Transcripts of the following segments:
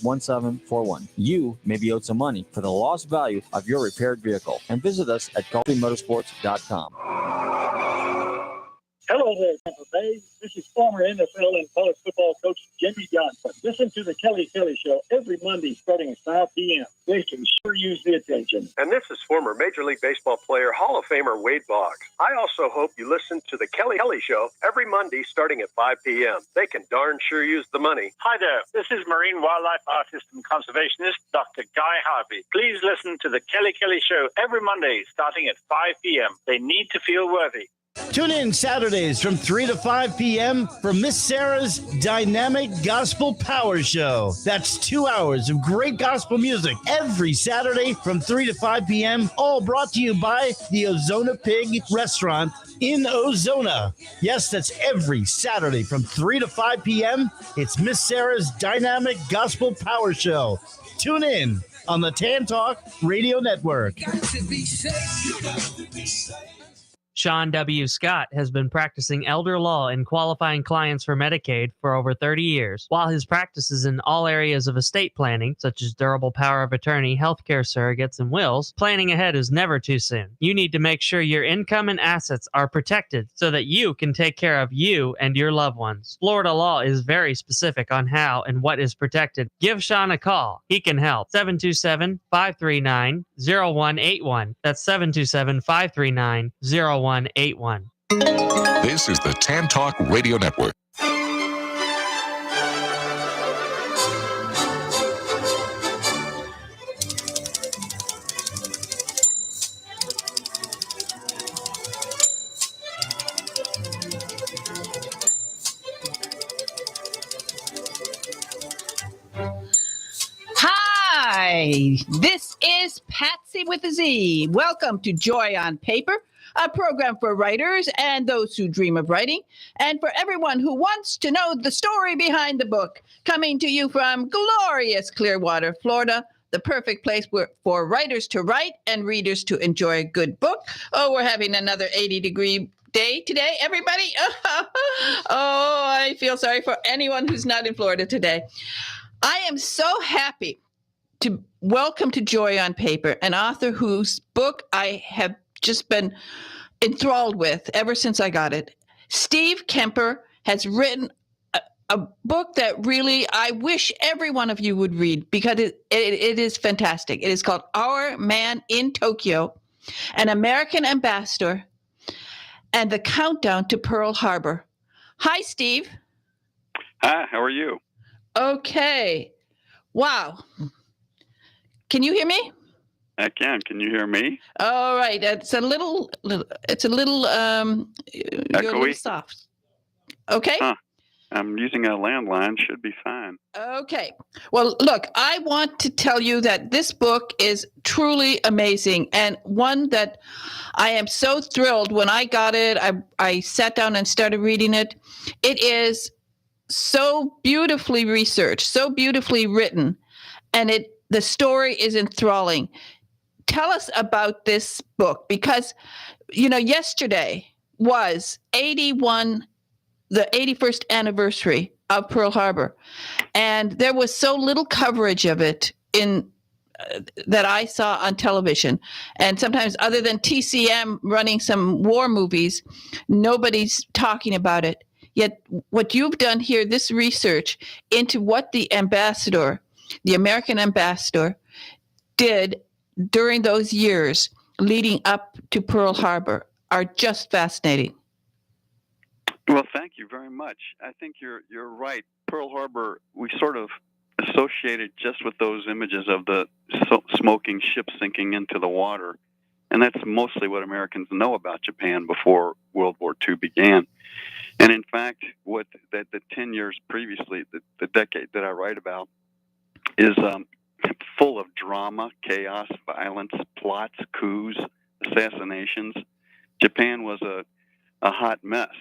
1741. You may be owed some money for the lost value of your repaired vehicle. And visit us at GulfieMotorsports.com. Hello there, Tampa Bay. This is former NFL and college football coach Jimmy Johnson. Listen to the Kelly Show every Monday starting at 5 p.m. They can sure use the attention. And this is former Major League Baseball player, Hall of Famer Wade Boggs. I also hope you listen to the Kelly Show every Monday starting at 5 p.m. They can darn sure use the money. Hi there. This is marine wildlife artist and conservationist Dr. Guy Harvey. Please listen to the Kelly Show every Monday starting at 5 p.m. They need to feel worthy. Tune in Saturdays from 3 to 5 p.m. for Miss Sarah's Dynamic Gospel Power Show. That's 2 hours of great gospel music every Saturday from 3 to 5 p.m., all brought to you by the Ozona Pig Restaurant in Ozona. Yes, that's every Saturday from 3 to 5 p.m. It's Miss Sarah's Dynamic Gospel Power Show. Tune in on the Tan Talk Radio Network. Sean W. Scott has been practicing elder law and qualifying clients for Medicaid for over 30 years. While his practice is in all areas of estate planning, such as durable power of attorney, healthcare surrogates, and wills, planning ahead is never too soon. You need to make sure your income and assets are protected so that you can take care of you and your loved ones. Florida law is very specific on how and what is protected. Give Sean a call. He can help. 727-539-0181. That's 727-539-0181. This is the Tan Talk Radio Network. Hi, this is Patsy with a Z. Welcome to Joy on Paper, a program for writers and those who dream of writing, and for everyone who wants to know the story behind the book. Coming to you from glorious Clearwater, Florida, the perfect place for writers to write and readers to enjoy a good book. Oh, we're having another 80-degree day today, everybody. Oh, I feel sorry for anyone who's not in Florida today. I am so happy to welcome to Joy on Paper an author whose book I have just been enthralled with ever since I got it. Steve Kemper has written a book that really I wish every one of you would read because it is fantastic. It is called Our Man in Tokyo, an American Ambassador, and the Countdown to Pearl Harbor. Hi, Steve. Hi, how are you? Okay. Wow. Can you hear me? I can. Can you hear me? All right. It's a little you're a little soft. Okay. Huh. I'm using a landline. Should be fine. Okay. Well, look, I want to tell you that this book is truly amazing and one that I am so thrilled when I got it. I sat down and started reading it. It is so beautifully researched, so beautifully written, and the story is enthralling. Tell us about this book because, yesterday was the 81st anniversary of Pearl Harbor, and there was so little coverage of it that I saw on television. And sometimes other than TCM running some war movies, nobody's talking about it. Yet what you've done here, this research into what the American ambassador did during those years leading up to Pearl Harbor are just fascinating. Well, thank you very much. I think you're right. Pearl Harbor, we sort of associated just with those images of the smoking ship sinking into the water. And that's mostly what Americans know about Japan before World War II began. And in fact, what the 10 years previously, the decade that I write about, is full of drama, chaos, violence, plots, coups, assassinations. Japan was a hot mess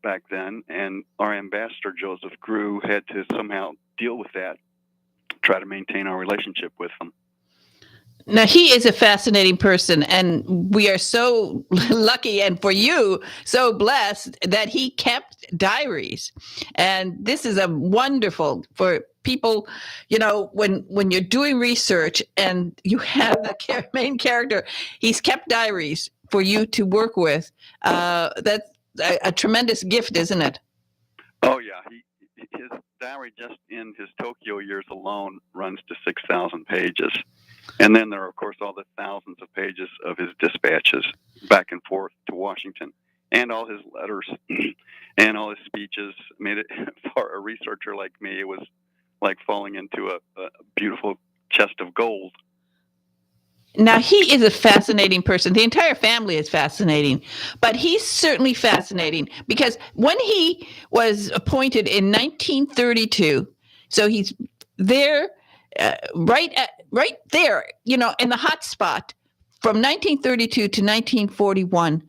back then, and our ambassador, Joseph Grew, had to somehow deal with that, try to maintain our relationship with them. Now, he is a fascinating person, and we are so lucky, and for you, so blessed that he kept diaries. And this is a wonderful for people, when you're doing research and you have the main character, he's kept diaries for you to work with. That's a tremendous gift, isn't it? Oh yeah, his diary just in his Tokyo years alone runs to 6,000 pages, and then there are of course all the thousands of pages of his dispatches back and forth to Washington, and all his letters, and all his speeches. Made it for a researcher like me, it was like falling into a beautiful chest of gold. Now, he is a fascinating person. The entire family is fascinating, but he's certainly fascinating because when he was appointed in 1932, so he's there, right there, in the hot spot from 1932 to 1941.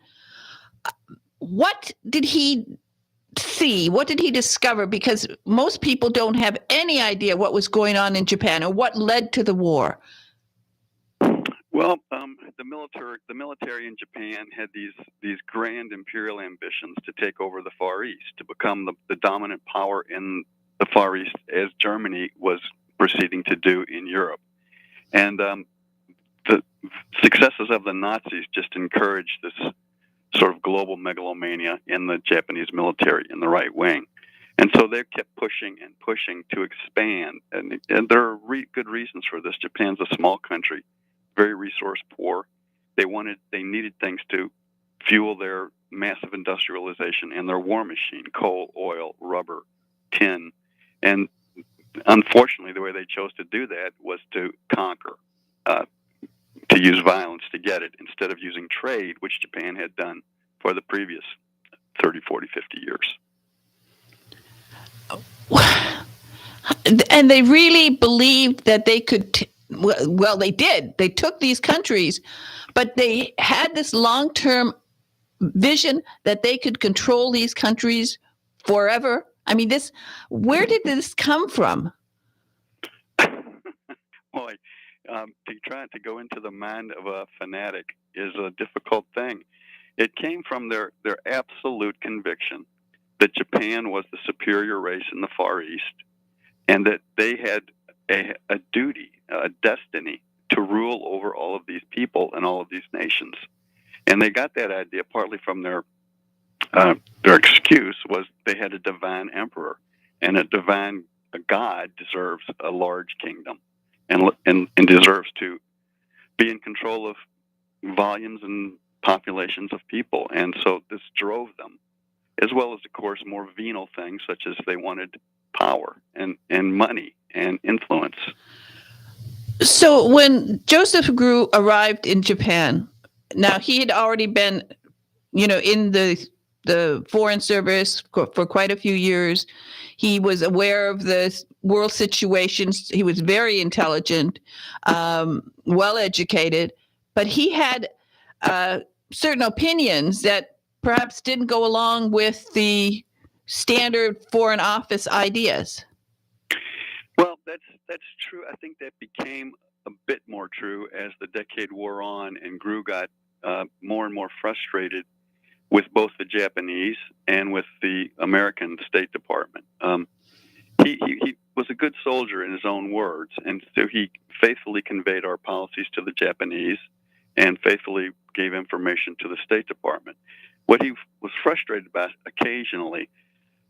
What did he see? What did he discover? Because most people don't have any idea what was going on in Japan or what led to the war. Well, the military in Japan had these grand imperial ambitions to take over the Far East, to become the dominant power in the Far East, as Germany was proceeding to do in Europe. And the successes of the Nazis just encouraged this sort of global megalomania in the Japanese military, in the right wing. And so they kept pushing and pushing to expand. And there are good reasons for this. Japan's a small country, very resource poor. They needed things to fuel their massive industrialization and their war machine: coal, oil, rubber, tin. And unfortunately, the way they chose to do that was to conquer, to use violence to get it, instead of using trade, which Japan had done for the previous 30, 40, 50 years. And they really believed that they could... Well, they did. They took these countries, but they had this long-term vision that they could control these countries forever. I mean, where did this come from? Boy, to try to go into the mind of a fanatic is a difficult thing. It came from their absolute conviction that Japan was the superior race in the Far East, and that they had a duty, a destiny to rule over all of these people and all of these nations. And they got that idea partly from their excuse was they had a divine emperor, and a god deserves a large kingdom and deserves to be in control of volumes and populations of people. And so this drove them, as well as, of course, more venal things such as they wanted power and money and influence. So when Joseph Grew arrived in Japan, now he had already been, in the foreign service for quite a few years. He was aware of the world situations. He was very intelligent, well educated, but he had certain opinions that perhaps didn't go along with the standard Foreign Office ideas. Well, that's true. I think that became a bit more true as the decade wore on, and Grew got more and more frustrated with both the Japanese and with the American State Department. He was a good soldier in his own words, and so he faithfully conveyed our policies to the Japanese and faithfully gave information to the State Department. What he was frustrated about occasionally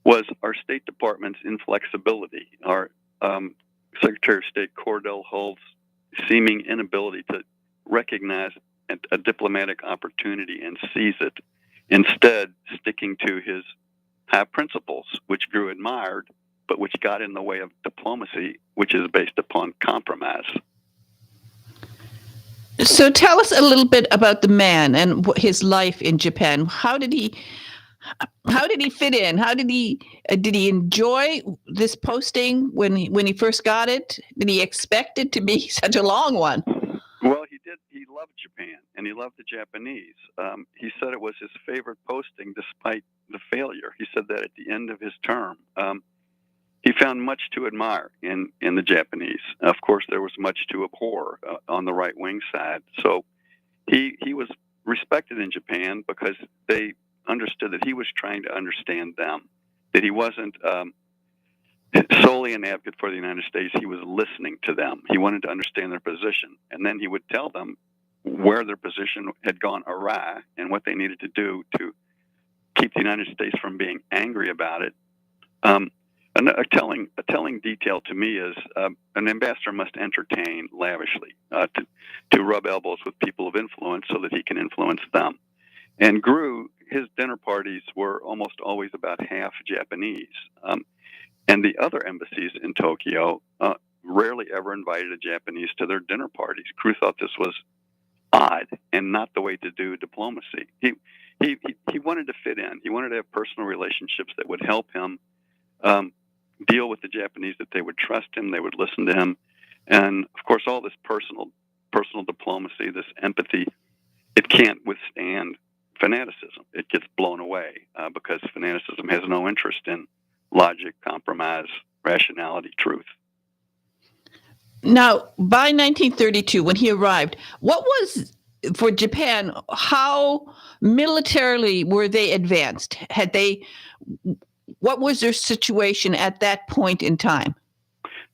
was our State Department's inflexibility, our Secretary of State Cordell Hull's seeming inability to recognize a diplomatic opportunity and seize it, instead sticking to his high principles, which Grew admired, but which got in the way of diplomacy, which is based upon compromise. So tell us a little bit about the man and his life in Japan. How did he fit in? How did he enjoy this posting when he first got it? Did he expect it to be such a long one? Well, he did. He loved Japan and he loved the Japanese. He said it was his favorite posting despite the failure. He said that at the end of his term. He found much to admire in the Japanese. Of course, there was much to abhor on the right-wing side. So he was respected in Japan because they understood that he was trying to understand them, that he wasn't solely an advocate for the United States. He was listening to them. He wanted to understand their position, and then he would tell them where their position had gone awry and what they needed to do to keep the United States from being angry about it. A telling detail to me is an ambassador must entertain lavishly to rub elbows with people of influence so that he can influence them. And his dinner parties were almost always about half Japanese. And the other embassies in Tokyo rarely ever invited a Japanese to their dinner parties. Grew thought this was odd and not the way to do diplomacy. He wanted to fit in. He wanted to have personal relationships that would help him deal with the Japanese, that they would trust him, they would listen to him. And, of course, all this personal diplomacy, this empathy, it can't withstand fanaticism. It gets blown away because fanaticism has no interest in logic, compromise, rationality, truth. Now, by 1932, when he arrived, what was, for Japan, how militarily were they advanced? What was their situation at that point in time?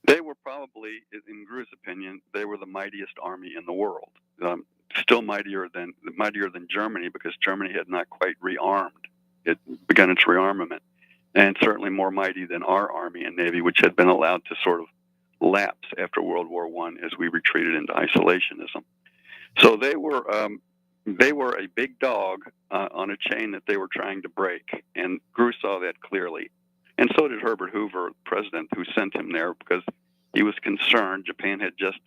They were probably, in Gru's opinion, they were the mightiest army in the world. Still mightier than Germany, because Germany had not quite rearmed. It begun its rearmament. And certainly more mighty than our Army and Navy, which had been allowed to sort of lapse after World War I as we retreated into isolationism. So they were a big dog on a chain that they were trying to break, and Gru saw that clearly. And so did Herbert Hoover, president, who sent him there because he was concerned. Japan had just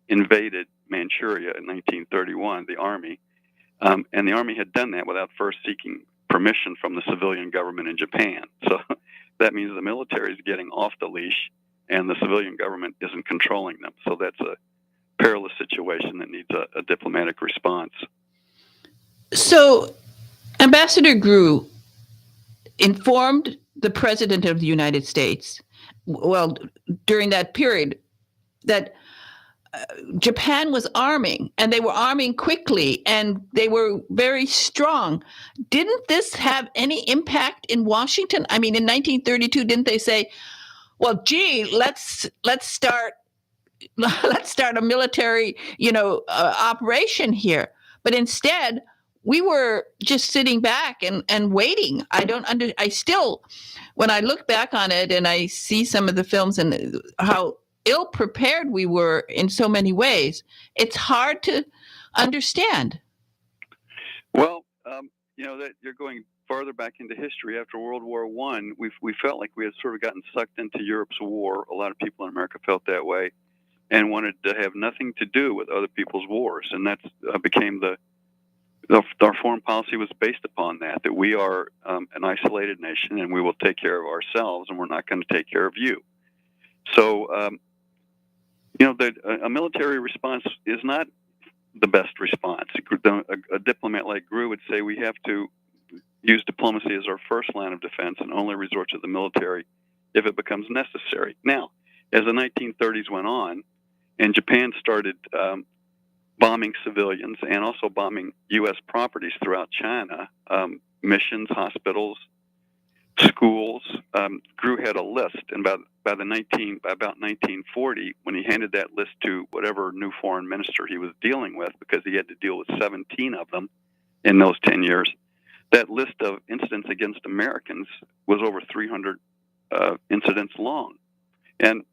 invaded Manchuria in 1931, the Army, and the Army had done that without first seeking permission from the civilian government in Japan. So that means the military is getting off the leash and the civilian government isn't controlling them. So that's a perilous situation that needs a diplomatic response. So Ambassador Gru informed the President of the United States, well, during that period, that Japan was arming, and they were arming quickly, and they were very strong. Didn't this have any impact in Washington? I mean, in 1932, didn't they say, "Well, gee, let's start a military, operation here"? But instead, we were just sitting back and waiting. I still, when I look back on it and I see some of the films and how ill-prepared we were in so many ways, it's hard to understand. Well, that you're going farther back into history. After World War I, we felt like we had sort of gotten sucked into Europe's war. A lot of people in America felt that way and wanted to have nothing to do with other people's wars. And that became our foreign policy was based upon that we are an isolated nation and we will take care of ourselves and we're not going to take care of you. So, a military response is not the best response. A diplomat like Gru would say we have to use diplomacy as our first line of defense and only resort to the military if it becomes necessary. Now, as the 1930s went on and Japan started bombing civilians and also bombing U.S. properties throughout China, missions, hospitals, schools, Gru had a list, and by about 1940, when he handed that list to whatever new foreign minister he was dealing with, because he had to deal with 17 of them in those 10 years, that list of incidents against Americans was over 300 incidents long. And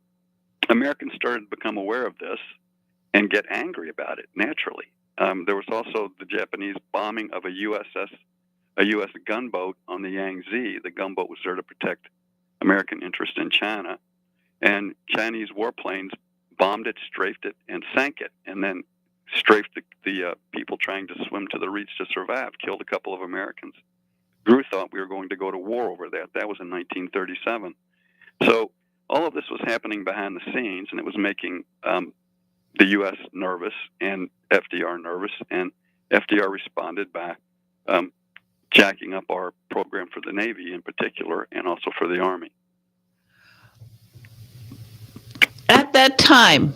Americans started to become aware of this and get angry about it, naturally. There was also the Japanese bombing of a U.S. gunboat on the Yangtze. The gunboat was there to protect American interest in China. And Chinese warplanes bombed it, strafed it, and sank it, and then strafed the people trying to swim to the reach to survive, killed a couple of Americans. Gru thought we were going to go to war over that. That was in 1937. So all of this was happening behind the scenes, and it was making the U.S. nervous and FDR nervous, and FDR responded by jacking up our program for the Navy in particular, and also for the Army. At that time,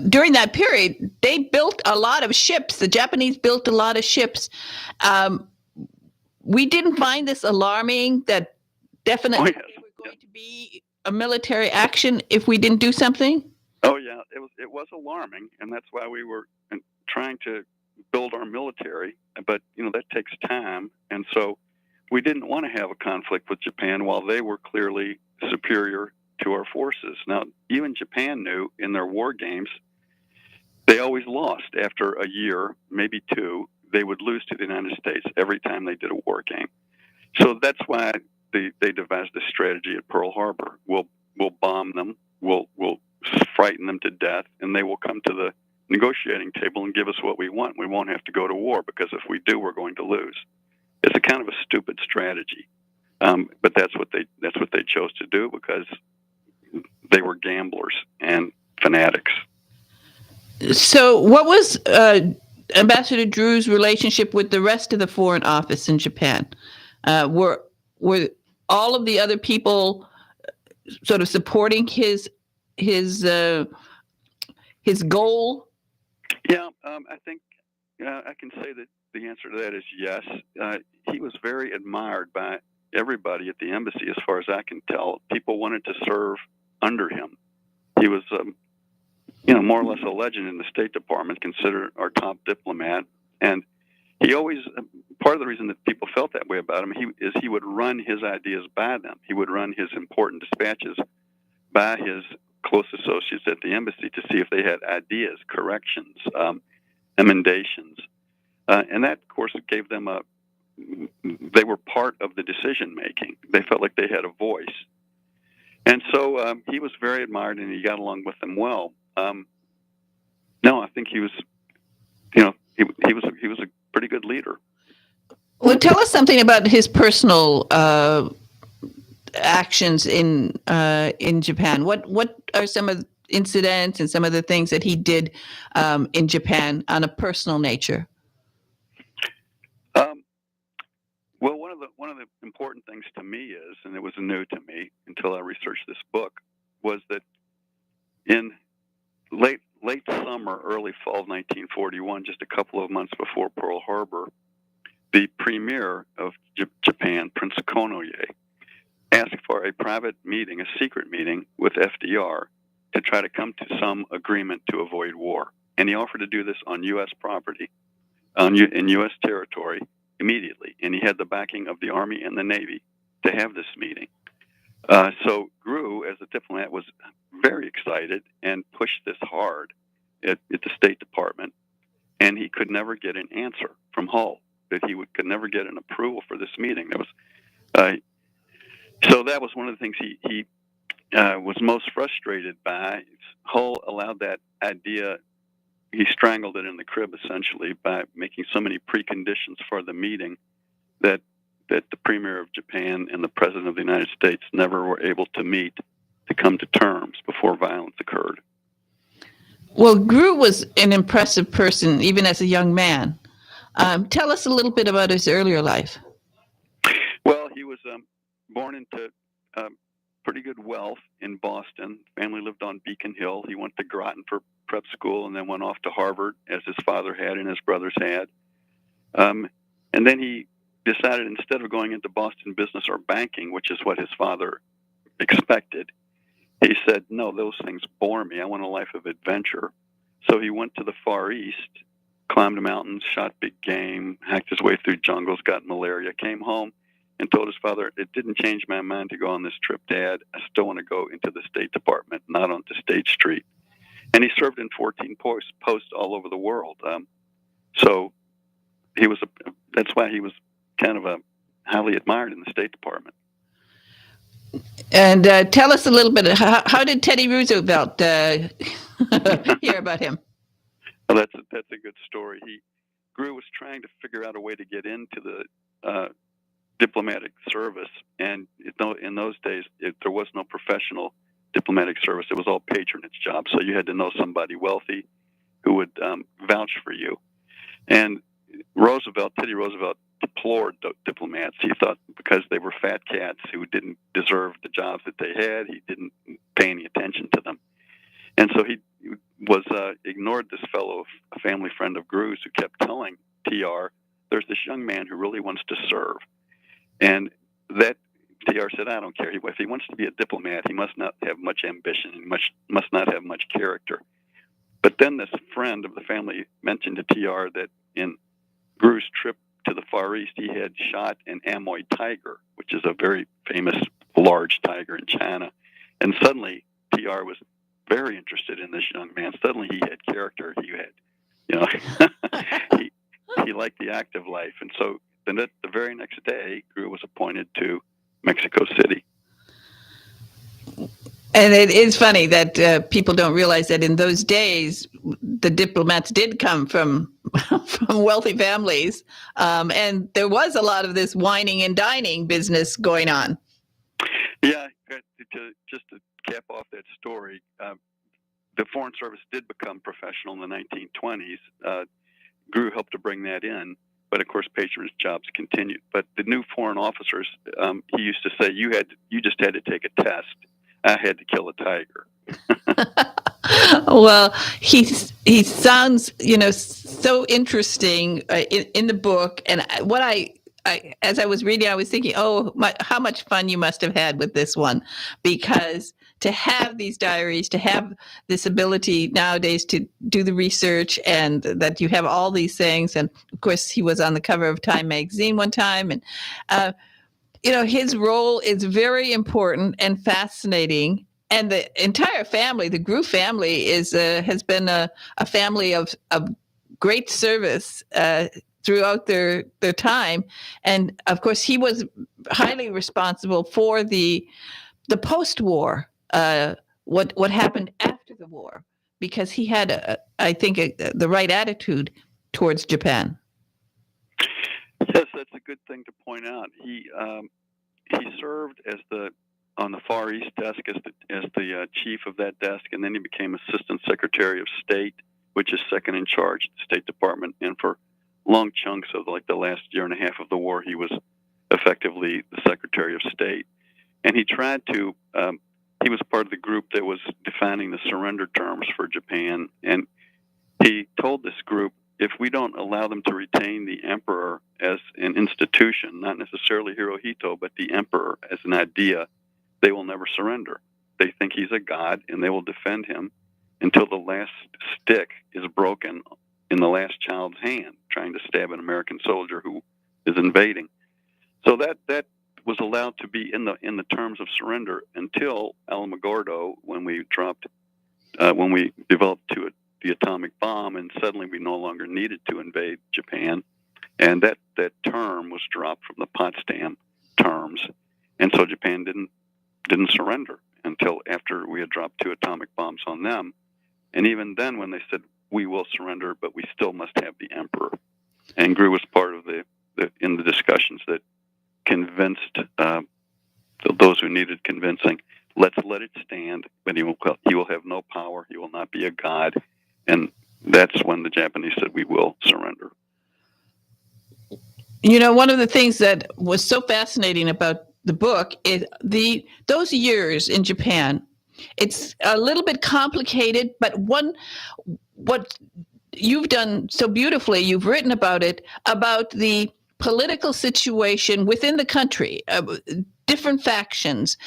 during that period, they built a lot of ships. The Japanese built a lot of ships. We didn't find this alarming that definitely they were going to be a military action if we didn't do something? Oh yeah, it was alarming, and that's why we were trying to build our military. But that takes time, and so we didn't want to have a conflict with Japan while they were clearly superior to our forces. Now, even Japan knew in their war games they always lost. After a year, maybe two, they would lose to the United States every time they did a war game. So that's why they devised this strategy at Pearl Harbor. We'll bomb them. We'll frighten them to death, and they will come to the negotiating table and give us what we want. We won't have to go to war, because if we do, we're going to lose. It's a kind of a stupid strategy, but that's what they chose to do, because they were gamblers and fanatics. So, what was Ambassador Drew's relationship with the rest of the Foreign Office in Japan? Were all of the other people sort of supporting his goal? Yeah, I think I can say that the answer to that is yes. He was very admired by everybody at the embassy, as far as I can tell. People wanted to serve under him. He was, more or less a legend in the State Department, considered our top diplomat. And he always, part of the reason that people felt that way about him, he would run his ideas by them. He would run his important dispatches by his close associates at the embassy to see if they had ideas, corrections, emendations. And that, of course, gave them they were part of the decision making. They felt like they had a voice. And so he was very admired, and he got along with them well. No, I think he was, he was a pretty good leader. Well, tell us something about his personal actions in Japan. What are some of the incidents and some of the things that he did in Japan on a personal nature? Well, one of the important things to me is, and it was new to me until I researched this book, was that in late summer, early fall of 1941, just a couple of months before Pearl Harbor, the premier of Japan, Prince Konoye, asked for a private meeting, a secret meeting with FDR to try to come to some agreement to avoid war. And he offered to do this on U.S. property, in U.S. territory, immediately. And he had the backing of the Army and the Navy to have this meeting. So Grew, as a diplomat, was very excited and pushed this hard at the State Department. And he could never get an answer from Hull, that he could never get an approval for this meeting. So that was one of the things he was most frustrated by. Hull allowed that idea, he strangled it in the crib, essentially, by making so many preconditions for the meeting that the Premier of Japan and the President of the United States never were able to meet to come to terms before violence occurred. Well, Grew was an impressive person, even as a young man. Tell us a little bit about his earlier life. Well, he was born into pretty good wealth in Boston. Family lived on Beacon Hill. He went to Groton for prep school and then went off to Harvard, as his father had and his brothers had. And then he decided, instead of going into Boston business or banking, which is what his father expected, he said, no, those things bore me. I want a life of adventure. So he went to the Far East, climbed mountains, shot big game, hacked his way through jungles, got malaria, came home, and told his father, it didn't change my mind to go on this trip, Dad. I still want to go into the State Department, not onto State Street. And he served in 14 posts all over the world. So he was that's why he was kind of highly admired in the State Department. And tell us a little bit, how did Teddy Roosevelt hear about him? Well, that's a good story. Grew was trying to figure out a way to get into the diplomatic service, and in those days there was no professional diplomatic service. It was all patronage jobs, so you had to know somebody wealthy who would vouch for you. And Teddy Roosevelt deplored diplomats. He thought because they were fat cats who didn't deserve the jobs that they had, he didn't pay any attention to them. And so he was ignored this fellow, a family friend of Grew's, who kept telling TR, there's this young man who really wants to serve. And that TR said, I don't care. If he wants to be a diplomat, he must not have much ambition and must not have much character. But then this friend of the family mentioned to TR that in Gru's trip to the Far East, he had shot an Amoy tiger, which is a very famous large tiger in China. And suddenly, TR was very interested in this young man. Suddenly, he had character. He liked the active life. And so then the very next day, Gru was appointed to Mexico City. And it is funny that people don't realize that in those days, the diplomats did come from wealthy families, and there was a lot of this wining and dining business going on. Yeah, just to cap off that story, the Foreign Service did become professional in the 1920s. Gru helped to bring that in, but of course, patronage jobs continued. But the new foreign officers, he used to say, you just had to take a test. I had to kill a tiger. Well, he sounds, so interesting in the book. And what I as I was reading, I was thinking, how much fun you must have had with this one, because to have these diaries, to have this ability nowadays to do the research, and that you have all these things. And of course, he was on the cover of Time magazine one time, and his role is very important and fascinating. And the entire family, the Gru family, has been a family of great service throughout their time. And of course, he was highly responsible for the post-war, what happened after the war, because he had, the right attitude towards Japan. Yes, that's a good thing to point out. He served on the Far East desk as the chief of that desk, and then he became Assistant Secretary of State, which is second in charge at the State Department. And for long chunks of the last year and a half of the war, he was effectively the Secretary of State. And he tried to. He was part of the group that was defining the surrender terms for Japan, and he told this group, if we don't allow them to retain the emperor as an institution, not necessarily Hirohito, but the emperor as an idea, they will never surrender. They think he's a god, and they will defend him until the last stick is broken in the last child's hand, trying to stab an American soldier who is invading. So that was allowed to be in the terms of surrender until Alamogordo, when we developed the atomic bomb, and suddenly we no longer needed to invade Japan, and that term was dropped from the Potsdam terms, and so Japan didn't surrender until after we had dropped 2 atomic bombs on them. And even then, when they said we will surrender, but we still must have the emperor, and Gru was part of in the discussions that convinced those who needed convincing. Let's let it stand, but he will have no power. He will not be a god. And that's when the Japanese said, we will surrender. One of the things that was so fascinating about the book is those years in Japan. It's a little bit complicated, but what you've done so beautifully, you've written about it, about the political situation within the country, different factions,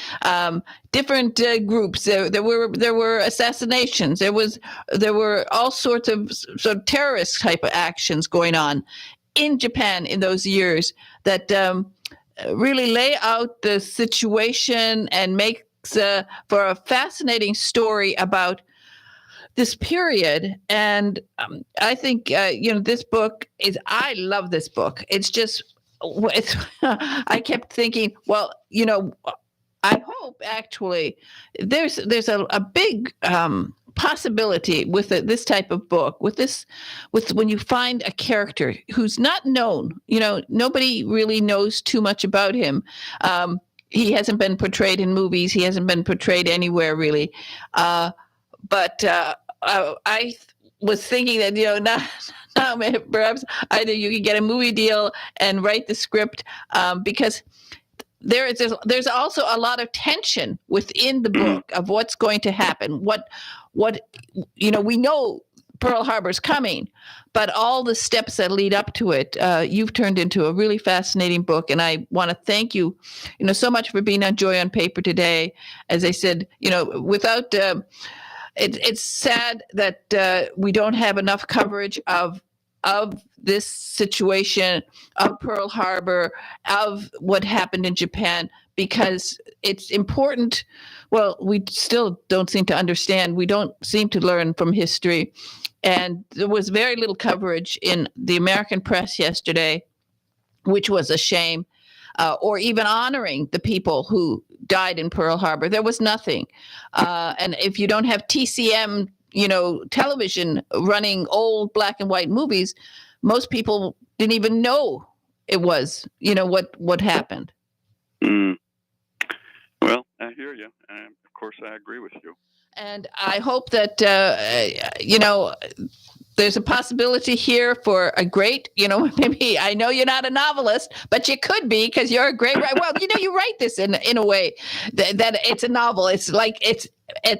different groups. There were assassinations. There were all sorts of sort of terrorist type of actions going on in Japan in those years that really lay out the situation and makes for a fascinating story about this period. And I think this book I love this book. I kept thinking, well, I hope actually there's a big possibility with this type of book, with when you find a character who's not known, nobody really knows too much about him. He hasn't been portrayed in movies. He hasn't been portrayed anywhere really. But I was thinking that, now perhaps either you can get a movie deal and write the script, because there's also a lot of tension within the book of what's going to happen. What we know Pearl Harbor's coming, but all the steps that lead up to it, you've turned into a really fascinating book. And I want to thank you, so much for being on Joy on Paper today. As I said, without it's sad that we don't have enough coverage of this situation, of Pearl Harbor, of what happened in Japan, because it's important. Well, we still don't seem to understand. We don't seem to learn from history. And there was very little coverage in the American press yesterday, which was a shame, or even honoring the people who died in Pearl Harbor. There was nothing. And if you don't have TCM, television running old black and white movies, most people didn't even know it was, what happened. Well, I hear you. And of course, I agree with you. And I hope that, there's a possibility here for a great, maybe, I know you're not a novelist, but you could be, because you're a great writer. Well, you write this in a way that it's a novel. It's like, it's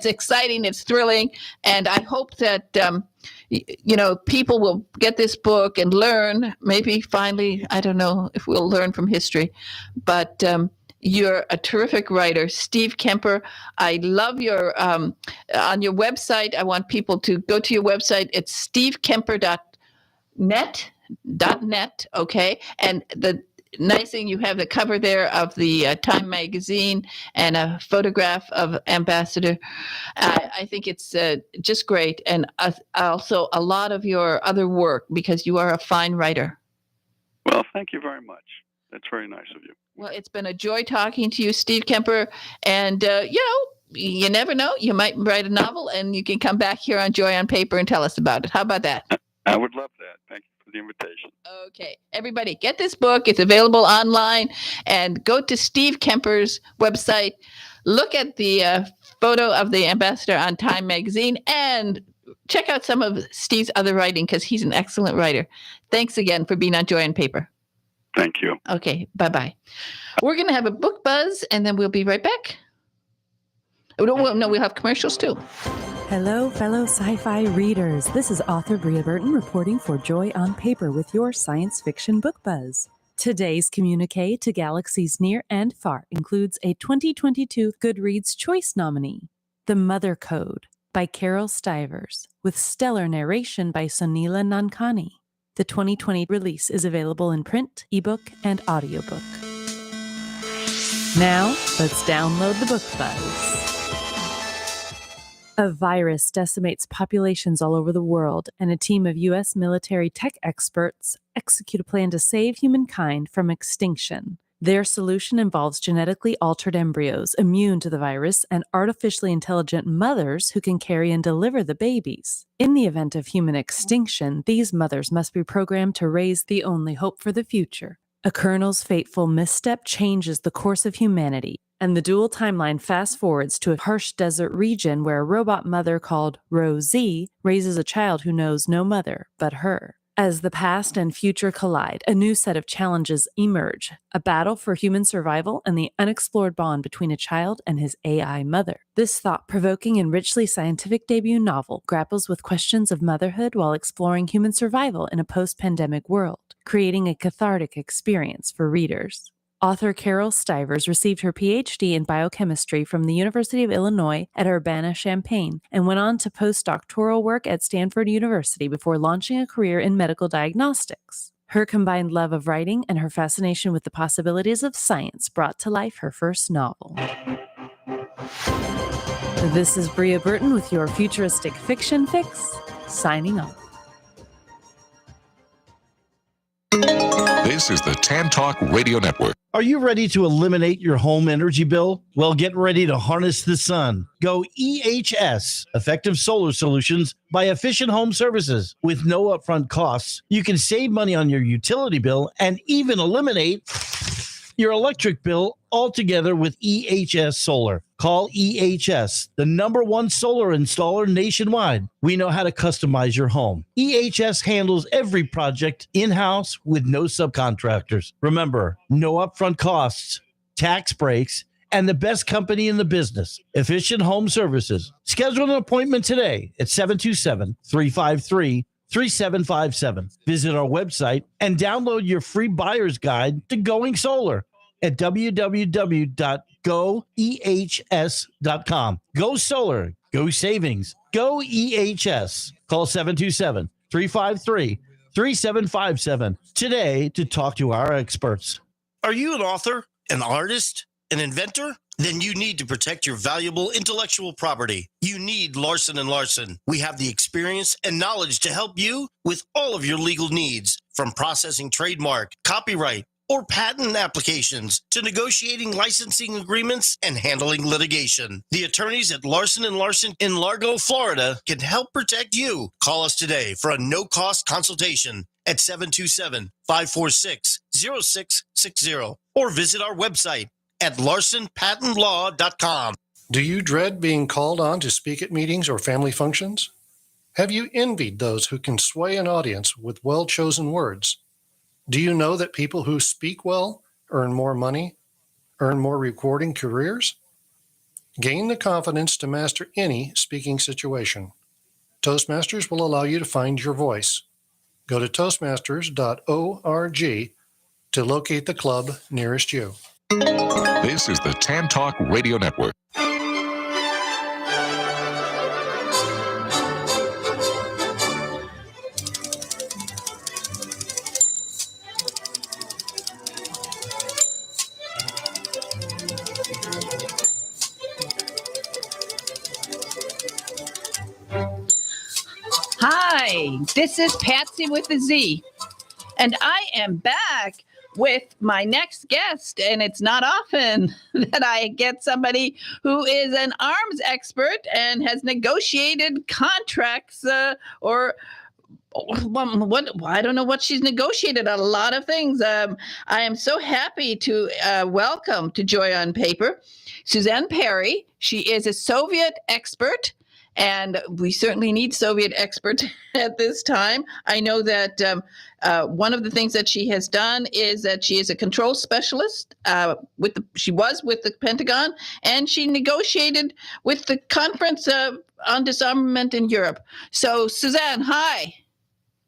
exciting, it's thrilling. And I hope that, people will get this book and learn, maybe finally, I don't know if we'll learn from history, but, you're a terrific writer, Steve Kemper. I love your, on your website, I want people to go to your website. It's stevekemper.net, okay? And the nice thing, you have the cover there of the Time magazine and a photograph of Ambassador. I think it's just great. And also a lot of your other work, because you are a fine writer. Well, thank you very much. That's very nice of you. Well, it's been a joy talking to you, Steve Kemper. And, you never know. You might write a novel and you can come back here on Joy on Paper and tell us about it. How about that? I would love that. Thank you for the invitation. Okay. Everybody, get this book. It's available online. And go to Steve Kemper's website. Look at the photo of the ambassador on Time magazine and check out some of Steve's other writing, because he's an excellent writer. Thanks again for being on Joy on Paper. Thank you. Okay, bye-bye. We're going to have a book buzz, and then we'll be right back. No, we'll have commercials, too. Hello, fellow sci-fi readers. This is author Bria Burton reporting for Joy on Paper with your science fiction book buzz. Today's communique to galaxies near and far includes a 2022 Goodreads Choice nominee, The Mother Code by Carol Stivers, with stellar narration by Sunila Nankani. The 2020 release is available in print, ebook, and audiobook. Now, let's download the book buzz. A virus decimates populations all over the world, and a team of U.S. military tech experts execute a plan to save humankind from extinction. Their solution involves genetically altered embryos immune to the virus and artificially intelligent mothers who can carry and deliver the babies. In the event of human extinction, these mothers must be programmed to raise the only hope for the future. A colonel's fateful misstep changes the course of humanity, and the dual timeline fast-forwards to a harsh desert region where a robot mother called Rosie raises a child who knows no mother but her. As the past and future collide, a new set of challenges emerge, a battle for human survival and the unexplored bond between a child and his AI mother. This thought-provoking and richly scientific debut novel grapples with questions of motherhood while exploring human survival in a post-pandemic world, creating a cathartic experience for readers. Author Carol Stivers received her PhD in biochemistry from the University of Illinois at Urbana-Champaign and went on to postdoctoral work at Stanford University before launching a career in medical diagnostics. Her combined love of writing and her fascination with the possibilities of science brought to life her first novel. This is Bria Burton with your futuristic fiction fix, signing off. This is the Tan Talk Radio Network. Are you ready to eliminate your home energy bill? Well, get ready to harness the sun. Go EHS, Effective Solar Solutions by Efficient Home Services. With no upfront costs, you can save money on your utility bill and even eliminate your electric bill altogether with EHS Solar. Call EHS, the #1 solar installer nationwide. We know how to customize your home. EHS handles every project in-house with no subcontractors. Remember, no upfront costs, tax breaks, and the best company in the business, Efficient Home Services. Schedule an appointment today at 727-353-3757. Visit our website and download your free buyer's guide to going solar at www.goehs.com. Go solar, go savings, go EHS. Call 727-353-3757 today to talk to our experts. Are you an author, an artist, an inventor? Then you need to protect your valuable intellectual property. You need Larson & Larson. We have the experience and knowledge to help you with all of your legal needs, from processing trademark, copyright, or patent applications to negotiating licensing agreements and handling litigation. The attorneys at Larson & Larson in Largo, Florida can help protect you. Call us today for a no-cost consultation at 727-546-0660 or visit our website at larsonpatentlaw.com. Do you dread being called on to speak at meetings or family functions? Have you envied those who can sway an audience with well-chosen words? Do you know that people who speak well earn more money, earn more rewarding careers? Gain the confidence to master any speaking situation. Toastmasters will allow you to find your voice. Go to toastmasters.org to locate the club nearest you. This is the Tan Talk Radio Network. Hi, this is Patsy with a Z, and I am back with my next guest, and it's not often that I get somebody who is an arms expert and has negotiated contracts or what I don't know what she's negotiated, a lot of things. I am so happy to welcome to Joy on Paper Suzanne Perry. She is a Soviet expert, and we certainly need Soviet experts at this time. I know that one of the things that she has done is that she is a control specialist. She was with the Pentagon, and she negotiated with the Conference on Disarmament in Europe. So, Suzanne, hi.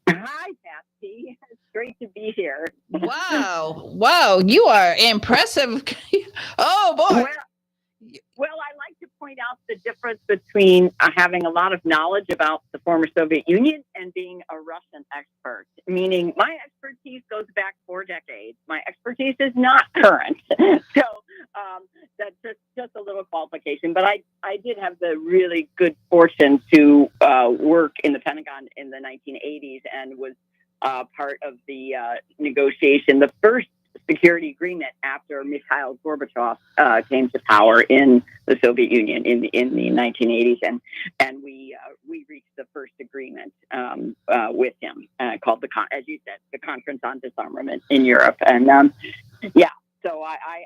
Hi, Patsy. It's great to be here. Wow, you are impressive. Oh, boy. Well, I like to point out the difference between having a lot of knowledge about the former Soviet Union and being a Russian expert, meaning my expertise goes back 4 decades. My expertise is not current. So that's just a little qualification. But I did have the really good fortune to work in the Pentagon in the 1980s and was part of the negotiation, the first security agreement after Mikhail Gorbachev came to power in the Soviet Union in the 1980s, and we reached the first agreement with him called as you said, the Conference on Disarmament in Europe, and so I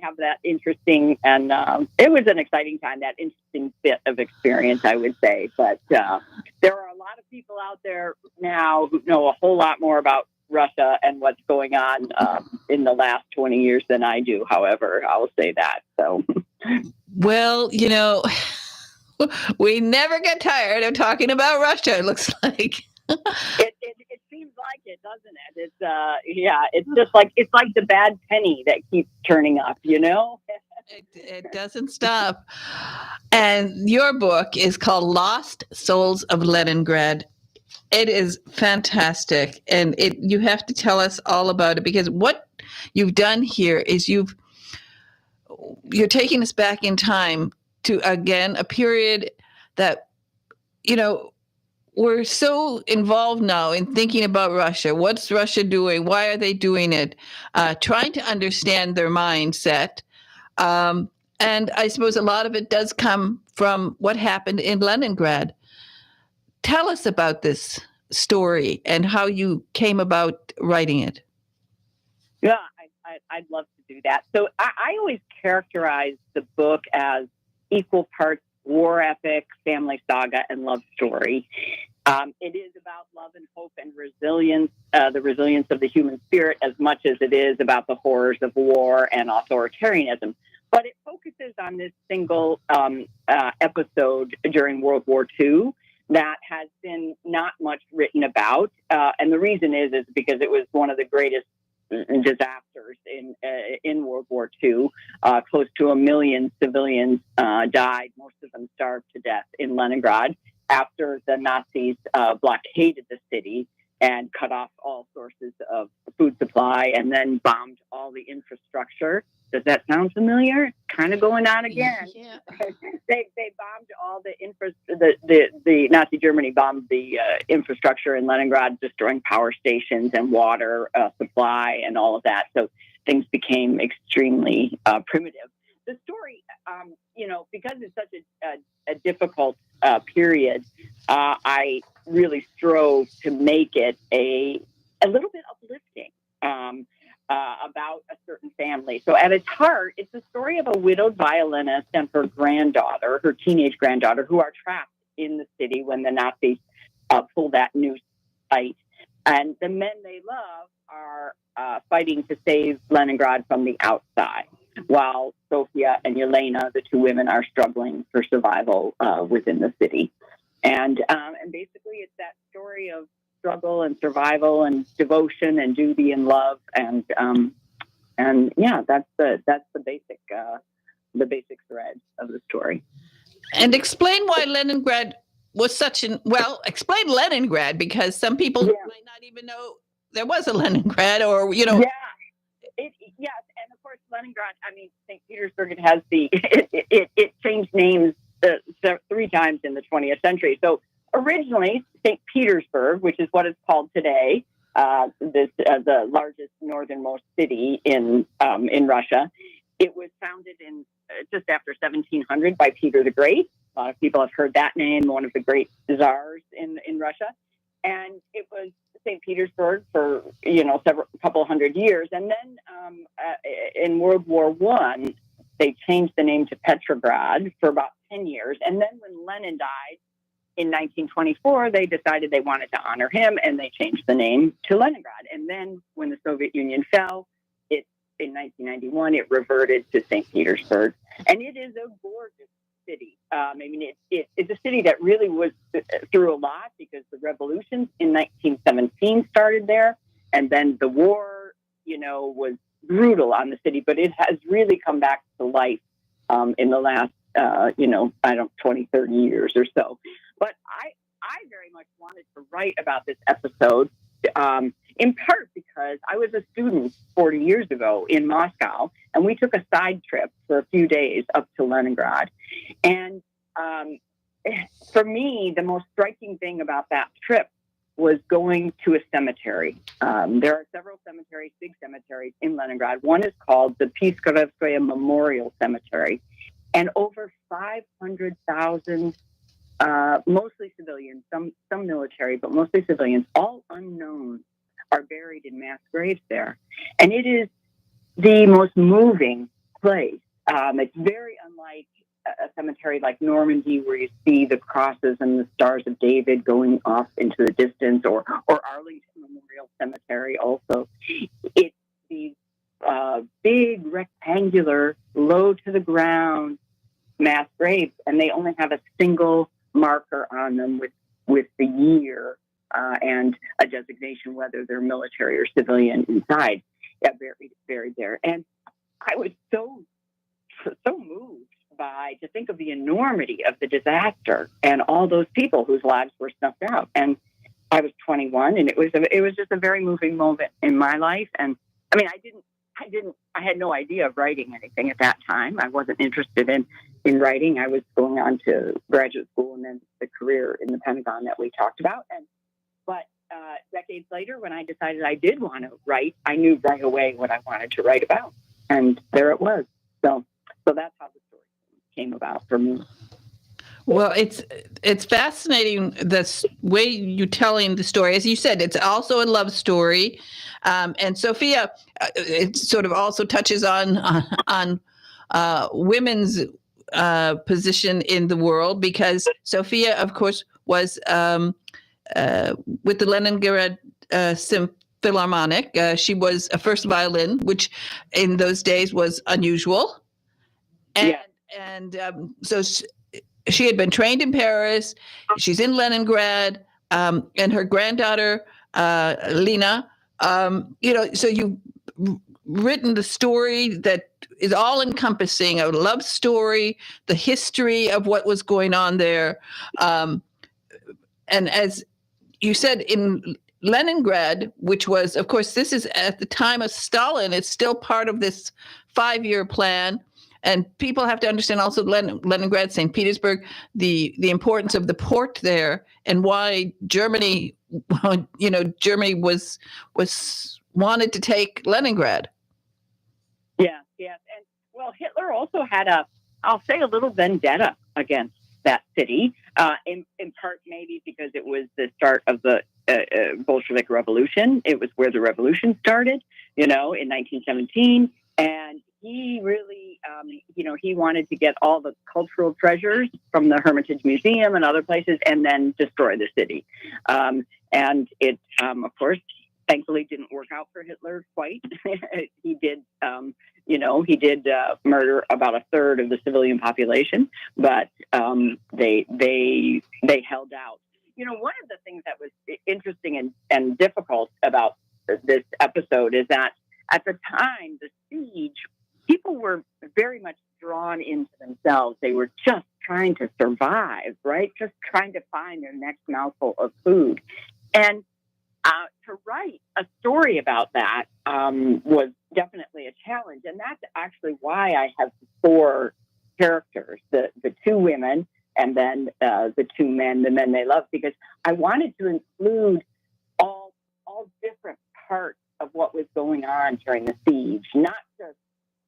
have that interesting, and it was an exciting time, that interesting bit of experience, I would say. But there are a lot of people out there now who know a whole lot more about Russia and what's going on in the last 20 years than I do. However, I'll say that. So, well, we never get tired of talking about Russia. It looks like it seems like it, doesn't it? It's just like the bad penny that keeps turning up. It doesn't stop. And your book is called Lost Souls of Leningrad. It is fantastic, and you have to tell us all about it, because what you've done here is you're taking us back in time to, again, a period that, we're so involved now in thinking about Russia. What's Russia doing? Why are they doing it? Trying to understand their mindset. And I suppose a lot of it does come from what happened in Leningrad. Tell us about this story and how you came about writing it. Yeah, I'd love to do that. So I always characterize the book as equal parts war epic, family saga, and love story. It is about love and hope and resilience, the resilience of the human spirit, as much as it is about the horrors of war and authoritarianism. But it focuses on this single episode during World War II that has been not much written about. And the reason is because it was one of the greatest disasters in World War II. Close to 1 million civilians died. Most of them starved to death in Leningrad after the Nazis blockaded the city and cut off all sources of food supply and then bombed all the infrastructure. Does that sound familiar? Kind of going on again. Yeah. They bombed all the Nazi Germany bombed the infrastructure in Leningrad, destroying power stations and water supply and all of that. So things became extremely primitive. The story, because it's such a difficult period, I really strove to make it a little bit uplifting. About a certain family. So at its heart, it's the story of a widowed violinist and her granddaughter, her teenage granddaughter, who are trapped in the city when the Nazis pull that new site. And the men they love are fighting to save Leningrad from the outside, while Sofia and Yelena, the two women, are struggling for survival within the city. And basically, it's that story of struggle and survival and devotion and duty and love and that's the basic thread of the story. And explain why Leningrad was such explain Leningrad, because some people might not even know there was a Leningrad, or yes, and of course Leningrad. I mean, St. Petersburg. It has it changed names 3 times in the 20th century. So originally, St. Petersburg, which is what it's called today, the largest northernmost city in Russia, it was founded in just after 1700 by Peter the Great. A lot of people have heard that name, one of the great czars in Russia, and it was St. Petersburg for couple hundred years, and then in World War I, they changed the name to Petrograd for about 10 years, and then when Lenin died in 1924, they decided they wanted to honor him, and they changed the name to Leningrad. And then when the Soviet Union fell, in 1991, it reverted to St. Petersburg. And it is a gorgeous city. It's a city that really was through a lot, because the revolution in 1917 started there. And then the war, was brutal on the city, but it has really come back to life in the last, 20, 30 years or so. But I very much wanted to write about this episode, in part because I was a student 40 years ago in Moscow, and we took a side trip for a few days up to Leningrad. And for me, the most striking thing about that trip was going to a cemetery. There are several cemeteries, big cemeteries in Leningrad. One is called the Piskarovskaya Memorial Cemetery, and over 500,000 mostly civilians, some military, but mostly civilians, all unknown, are buried in mass graves there. And it is the most moving place. It's very unlike a cemetery like Normandy, where you see the crosses and the Stars of David going off into the distance, or Arlington Memorial Cemetery also. It's these big, rectangular, low to the ground mass graves, and they only have a single marker on them with the year and a designation whether they're military or civilian inside. Buried there. And I was so moved to think of the enormity of the disaster and all those people whose lives were snuffed out. And I was 21, and it was just a very moving moment in my life. And I mean, I had no idea of writing anything at that time. I wasn't interested in writing. I was going on to graduate school and then the career in the Pentagon that we talked about. But decades later, when I decided I did want to write, I knew right away what I wanted to write about. And there it was. So that's how the story came about for me. Well, it's fascinating the way you're telling the story. As you said, it's also a love story, and Sophia, it sort of also touches on women's position in the world, because Sophia, of course, was with the Leningrad Philharmonic. She was a first violin, which in those days was unusual. So she had been trained in Paris. She's in Leningrad, and her granddaughter, Lena, so you've written the story that is all encompassing, a love story, the history of what was going on there. And as you said, in Leningrad, which was, of course, this is at the time of Stalin, it's still part of this 5-year plan. And people have to understand also Leningrad, St. Petersburg, the importance of the port there, and why Germany was wanted to take Leningrad. Yeah. And well, Hitler also had I'll say a little vendetta against that city, in part maybe because it was the start of the Bolshevik Revolution. It was where the revolution started, in 1917. And he really, he wanted to get all the cultural treasures from the Hermitage Museum and other places and then destroy the city. And it, of course, thankfully didn't work out for Hitler quite. He did, murder about a third of the civilian population, but they held out. One of the things that was interesting and difficult about this episode is that at the time, the siege, people were very much drawn into themselves. They were just trying to survive, right? Just trying to find their next mouthful of food. And to write a story about that was definitely a challenge. And that's actually why I have 4 characters, the 2 women and then the 2 men, the men they love, because I wanted to include all different parts of what was going on during the siege, not just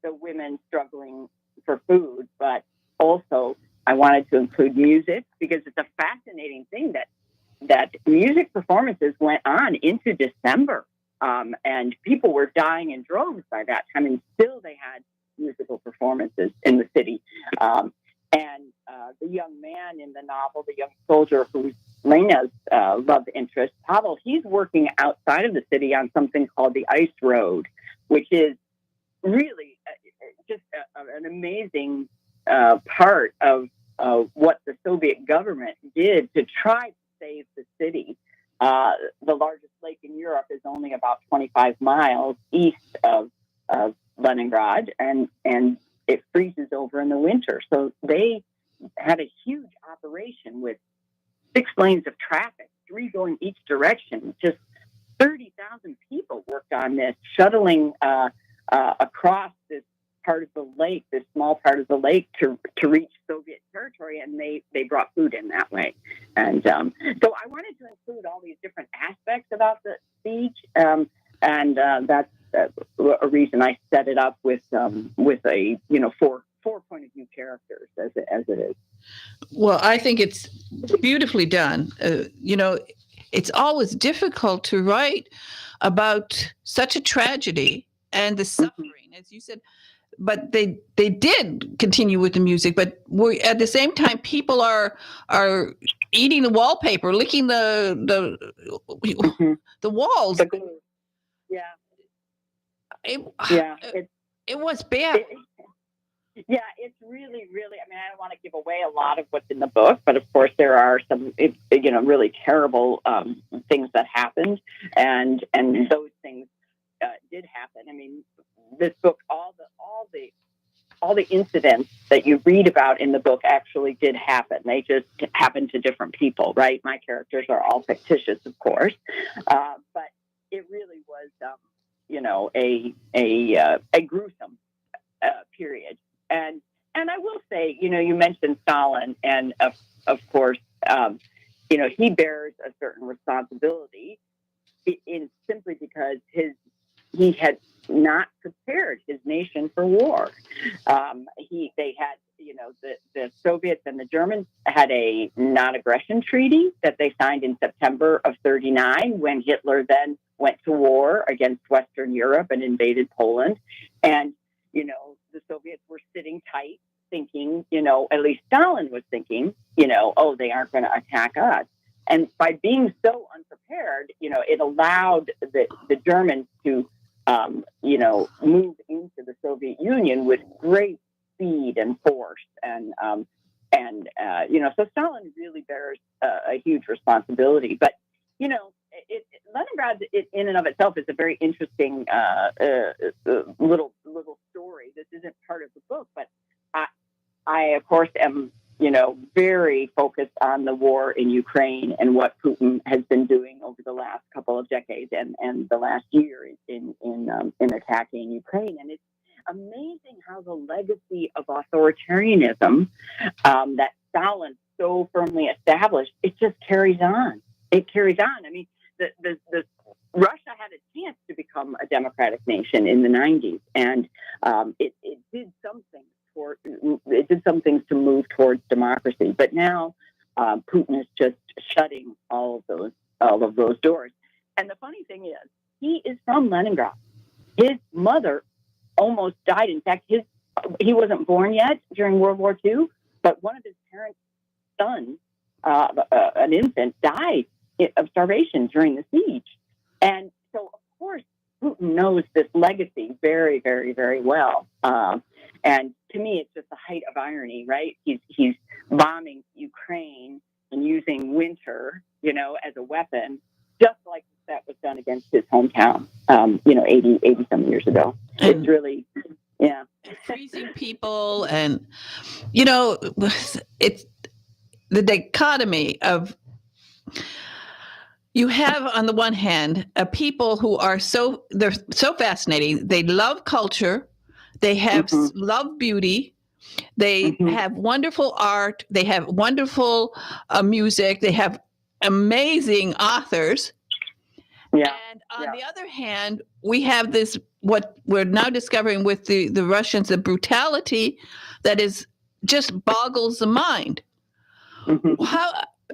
the women struggling for food, but also I wanted to include music, because it's a fascinating thing that music performances went on into December, and people were dying in droves by that time, and still they had musical performances in the city. And the young man in the novel, the young soldier who's Lena's love interest, Pavel, he's working outside of the city on something called the Ice Road, which is really just an amazing part of what the Soviet government did to try to save the city. The largest lake in Europe is only about 25 miles east of Leningrad, and it freezes over in the winter. So they had a huge operation with 6 lanes of traffic, 3 going each direction. Just 30,000 people worked on this, shuttling across this part of the lake, this small part of the lake, to reach Soviet territory, and they brought food in that way. And so I wanted to include all these different aspects about the siege, and that's a reason I set it up with a 4 point of view characters as it is. Well, I think it's beautifully done. It's always difficult to write about such a tragedy and the suffering, as you said. But they did continue with the music. But at the same time, people are eating the wallpaper, licking the walls. Yeah. It was bad. Yeah, it's really, really, I mean, I don't want to give away a lot of what's in the book, but of course there are some, really terrible things that happened, and those things did happen. I mean, this book, all the incidents that you read about in the book actually did happen. They just happened to different people, right? My characters are all fictitious, of course, but it really was, a gruesome period. And I will say, you mentioned Stalin, and of course, he bears a certain responsibility in simply because he had not prepared his nation for war. They had, the Soviets and the Germans had a non-aggression treaty that they signed in September of 1939, when Hitler then went to war against Western Europe and invaded Poland. And, the Soviets were sitting tight, thinking, at least Stalin was thinking, oh, they aren't going to attack us. And by being so unprepared, it allowed the Germans to, move into the Soviet Union with great speed and force, and so Stalin really bears a huge responsibility. But Leningrad in and of itself is a very interesting little story. This isn't part of the book, but I of course am very focused on the war in Ukraine and what Putin has been doing over the last couple of decades and the last year in attacking Ukraine. And it's amazing how the legacy of authoritarianism that Stalin so firmly established, it just carries on. It carries on. I mean, the Russia had a chance to become a democratic nation in the 90s, and it did something. It did some things to move towards democracy, but now Putin is just shutting all of those doors. And the funny thing is, he is from Leningrad. His mother almost died. In fact, he wasn't born yet during World War II, but one of his parents' sons, an infant, died of starvation during the siege. And so, of course, Putin knows this legacy very, very, very well. And to me, it's just the height of irony, right? He's bombing Ukraine and using winter, as a weapon, just like that was done against his hometown, 80 some years ago. It's really, yeah. Freezing people, and it's the dichotomy of. You have, on the one hand, people who are they're so fascinating. They love culture. They have love beauty. They have wonderful art. They have wonderful music. They have amazing authors. Yeah. And on the other hand, we have this, what we're now discovering with the Russians, the brutality that is just boggles the mind.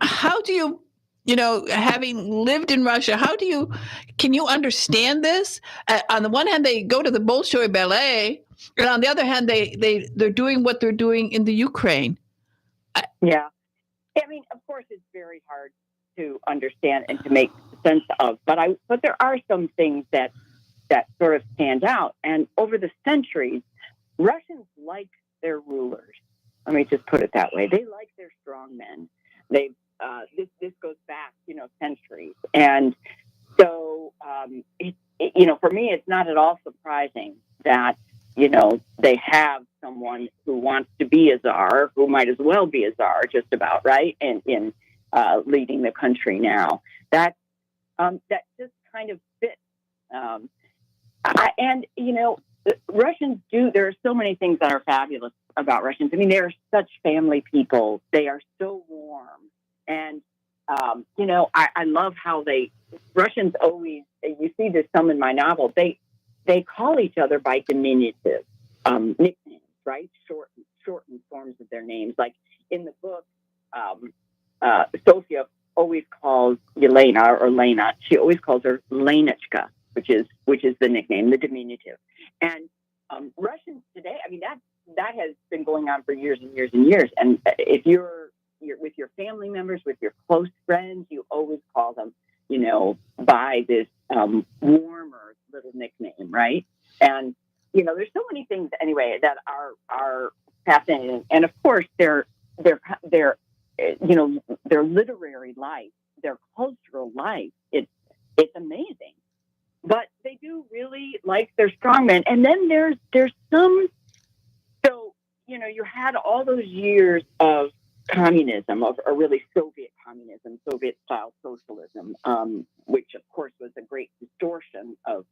How do you, having lived in Russia, can you understand this? On the one hand, they go to the Bolshoi Ballet, and on the other hand, they're doing what they're doing in the Ukraine. Yeah. I mean, of course, it's very hard to understand and to make sense of, but there are some things that sort of stand out. And over the centuries, Russians like their rulers. Let me just put it that way. They like their strong men. This goes back, centuries. And so, for me, it's not at all surprising that, they have someone who wants to be a czar, who might as well be a czar, just about, right? And in leading the country now. That just kind of fits. Russians there are so many things that are fabulous about Russians. I mean, they are such family people. They are so warm. And, I love how Russians always, you see this some in my novel, they call each other by diminutive nicknames, right? Shortened forms of their names. Like in the book, Sofia always calls Yelena or Lena, she always calls her Lenachka, which is the nickname, the diminutive. And Russians today, I mean, that has been going on for years and years and years. And if you're with your family members, with your close friends, you always call them, by this warmer little nickname, right? And there's so many things anyway that are fascinating. And of course, their literary life, their cultural life, it's amazing. But they do really like their strongmen. And then there's some. So you had all those years of communism, or really Soviet communism, Soviet-style socialism, which of course was a great distortion of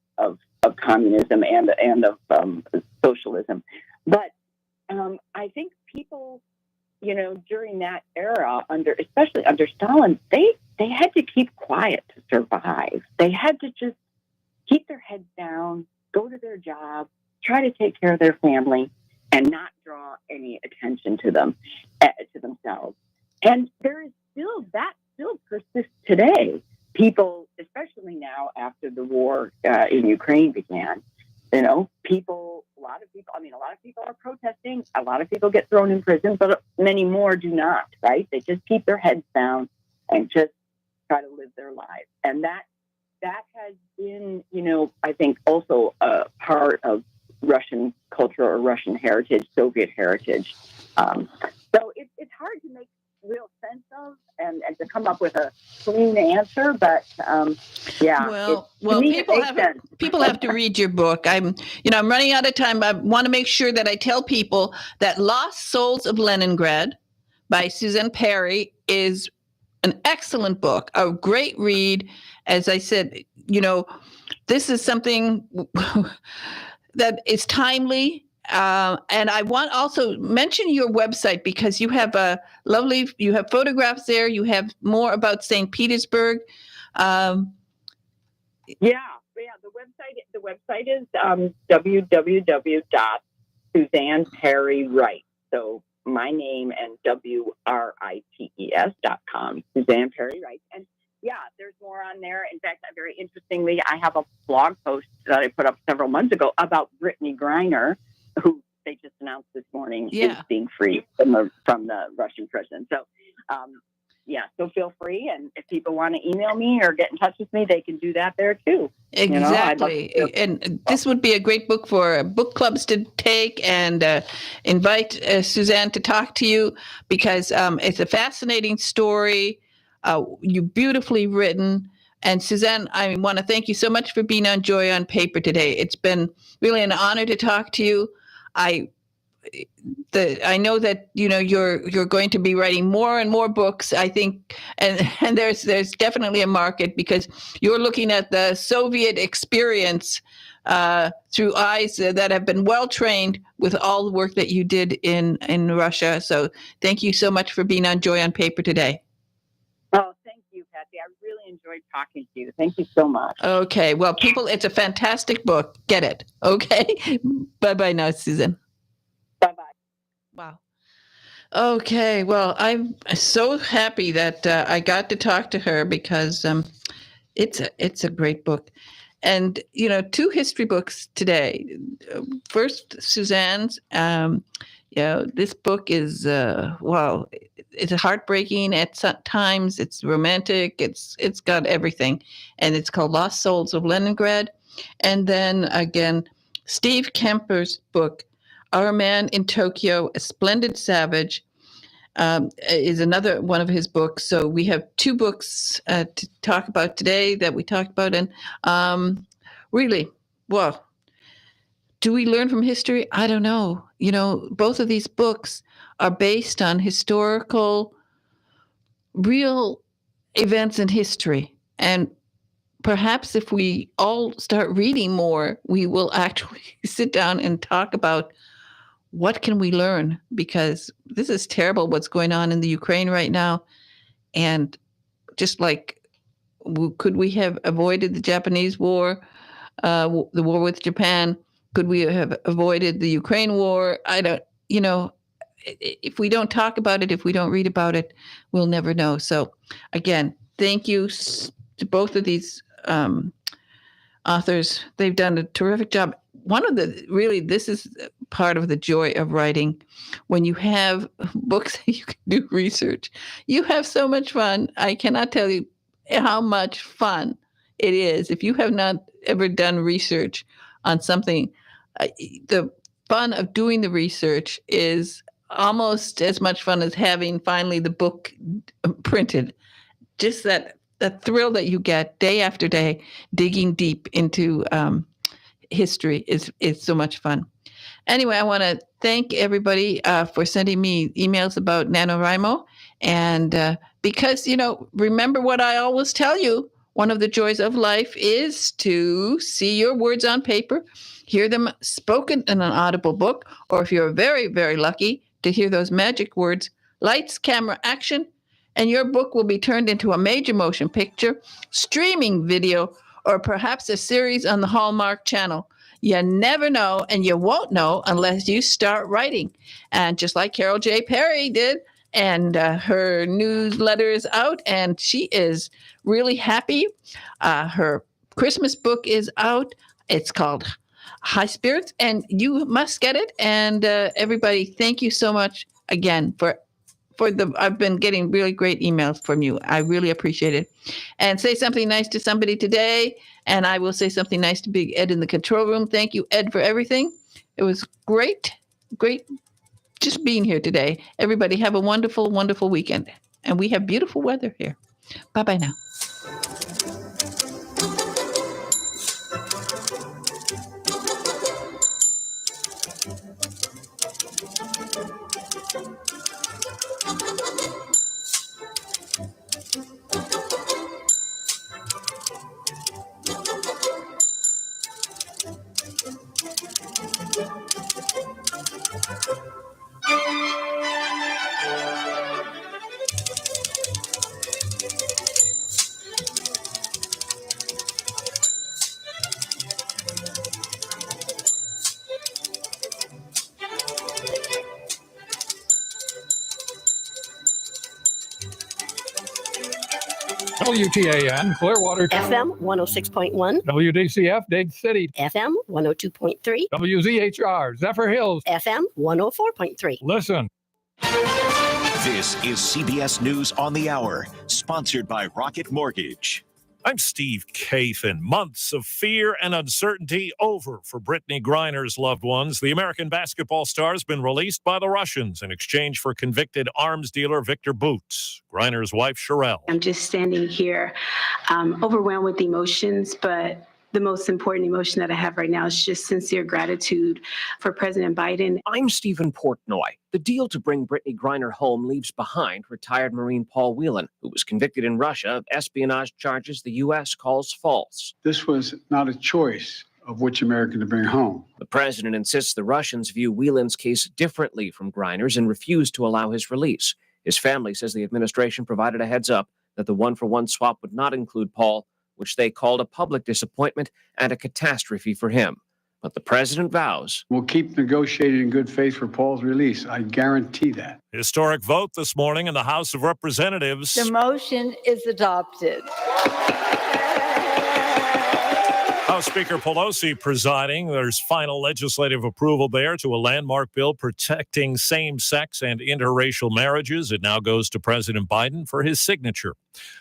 communism and of socialism. But I think people, during that era, especially under Stalin, they had to keep quiet to survive. They had to just keep their heads down, go to their job, try to take care of their family, and not draw any attention to themselves. And that still persists today. People, especially now after the war in Ukraine began, a lot of people are protesting. A lot of people get thrown in prison, but many more do not, right? They just keep their heads down and just try to live their lives. And that has been, I think also a part of Russian culture or Russian heritage, Soviet heritage. So it's hard to make real sense of and to come up with a clean answer, but yeah. Well, sense. people have to read your book. I'm running out of time. I want to make sure that I tell people that Lost Souls of Leningrad by Suzanne Perry is an excellent book, a great read. As I said, this is something that is timely. And I want also mention your website because you have you have photographs there. You have more about St. Petersburg. The website is www.SuzannePerryWrites. So my name and WRITES.com, Suzanne Perry Writes. And yeah, there's more on there. In fact, very interestingly, I have a blog post that I put up several months ago about Brittany Griner, who they just announced this morning is being freed from the Russian prison. So, so feel free. And if people want to email me or get in touch with me, they can do that there too. Exactly. And this would be a great book for book clubs to take and invite Suzanne to talk to you because it's a fascinating story. You beautifully written. And Suzanne, I want to thank you so much for being on Joy on Paper today. It's been really an honor to talk to you. I know that you're going to be writing more and more books. I think, and there's definitely a market because you're looking at the Soviet experience through eyes that have been well trained with all the work that you did in Russia. So thank you so much for being on Joy on Paper today. Oh, thank you, Patsy. I really enjoyed talking to you. Thank you so much. Okay. Well, people, it's a fantastic book. Get it. Okay. Bye-bye now, Susan. Bye-bye. Wow. Okay. Well, I'm so happy that I got to talk to her because it's a great book. And, two history books today. First, Suzanne's, this book is, it's heartbreaking at times. It's romantic. It's got everything. And it's called Lost Souls of Leningrad. And then again, Steve Kemper's book, Our Man in Tokyo, A Splendid Savage, is another one of his books. So we have two books to talk about today that we talked about. And really, well, do we learn from history? I don't know. Both of these books are based on historical, real events in history. And perhaps if we all start reading more, we will actually sit down and talk about what can we learn? Because this is terrible what's going on in the Ukraine right now. And just like, could we have avoided the Japanese war, the war with Japan? Could we have avoided the Ukraine war? If we don't talk about it, if we don't read about it, we'll never know. So again, thank you to both of these authors. They've done a terrific job. This is part of the joy of writing. When you have books that you can do research, you have so much fun. I cannot tell you how much fun it is. If you have not ever done research on something, the fun of doing the research is almost as much fun as having finally the book printed. Just that thrill that you get day after day, digging deep into history is so much fun. Anyway, I want to thank everybody for sending me emails about NaNoWriMo. And because, remember what I always tell you, one of the joys of life is to see your words on paper, hear them spoken in an audible book, or if you're very, very lucky to hear those magic words, lights, camera, action, and your book will be turned into a major motion picture, streaming video, or perhaps a series on the Hallmark Channel. You never know, and you won't know unless you start writing. And just like Carol J. Perry did, and her newsletter is out, and she is really happy. Her Christmas book is out. It's called High Spirits, and you must get it. And everybody, thank you so much again for I've been getting really great emails from you. I really appreciate it. And say something nice to somebody today, and I will say something nice to Big Ed in the control room. Thank you, Ed, for everything. It was great just being here today. Everybody have a wonderful, wonderful weekend. And we have beautiful weather here. Bye-bye now. WTAN, Clearwater. FM 106.1. WDCF, Dade City. FM 102.3. WZHR, Zephyrhills. FM 104.3. Listen. This is CBS News on the Hour, sponsored by Rocket Mortgage. I'm Steve Kathan. Months of fear and uncertainty over for Brittany Griner's loved ones. The American basketball star has been released by the Russians in exchange for convicted arms dealer Victor Boots. Griner's wife, Sherelle. I'm just standing here overwhelmed with emotions, but the most important emotion that I have right now is just sincere gratitude for President Biden. I'm Stephen Portnoy. The deal to bring Brittany Griner home leaves behind retired Marine Paul Whelan, who was convicted in Russia of espionage charges the U.S. calls false. This was not a choice of which American to bring home. The president insists the Russians view Whelan's case differently from Griner's and refuse to allow his release. His family says the administration provided a heads up that the one-for-one swap would not include Paul, which they called a public disappointment and a catastrophe for him. But the president vows we'll keep negotiating in good faith for Paul's release. I guarantee that. Historic vote this morning in the House of Representatives. The motion is adopted. House Speaker Pelosi presiding. There's final legislative approval there to a landmark bill protecting same-sex and interracial marriages. It now goes to President Biden for his signature.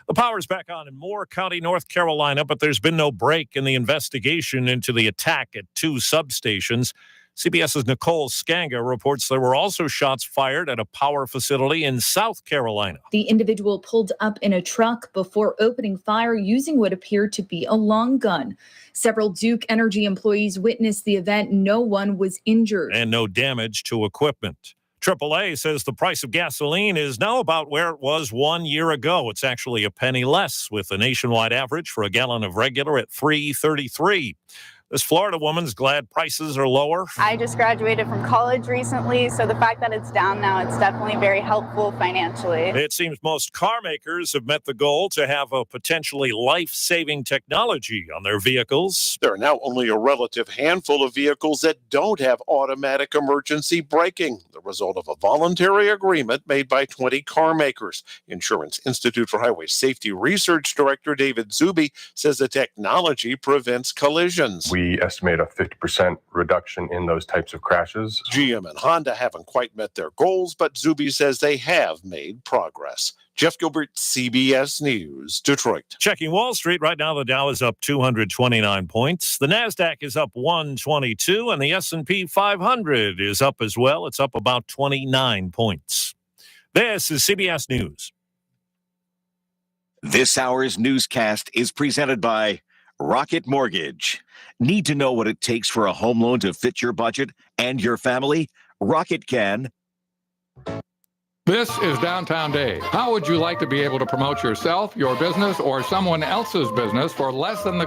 The power's back on in Moore County, North Carolina, but there's been no break in the investigation into the attack at two substations. CBS's Nicole Skanga reports there were also shots fired at a power facility in South Carolina. The individual pulled up in a truck before opening fire using what appeared to be a long gun. Several Duke Energy employees witnessed the event. No one was injured. And no damage to equipment. AAA says the price of gasoline is now about where it was 1 year ago. It's actually a penny less, with the nationwide average for a gallon of regular at $3.33. This Florida woman's glad prices are lower. I just graduated from college recently, so the fact that it's down now, it's definitely very helpful financially. It seems most car makers have met the goal to have a potentially life-saving technology on their vehicles. There are now only a relative handful of vehicles that don't have automatic emergency braking, the result of a voluntary agreement made by 20 car makers. Insurance Institute for Highway Safety Research Director David Zuby says the technology prevents collisions. We estimate a 50% reduction in those types of crashes. GM and Honda haven't quite met their goals, but Zuby says they have made progress. Jeff Gilbert, CBS News, Detroit. Checking Wall Street, right now the Dow is up 229 points. The NASDAQ is up 122, and the S&P 500 is up as well. It's up about 29 points. This is CBS News. This hour's newscast is presented by Rocket Mortgage. Need to know what it takes for a home loan to fit your budget and your family? Rocket can. This is Downtown Dade. How would you like to be able to promote yourself, your business, or someone else's business for less than the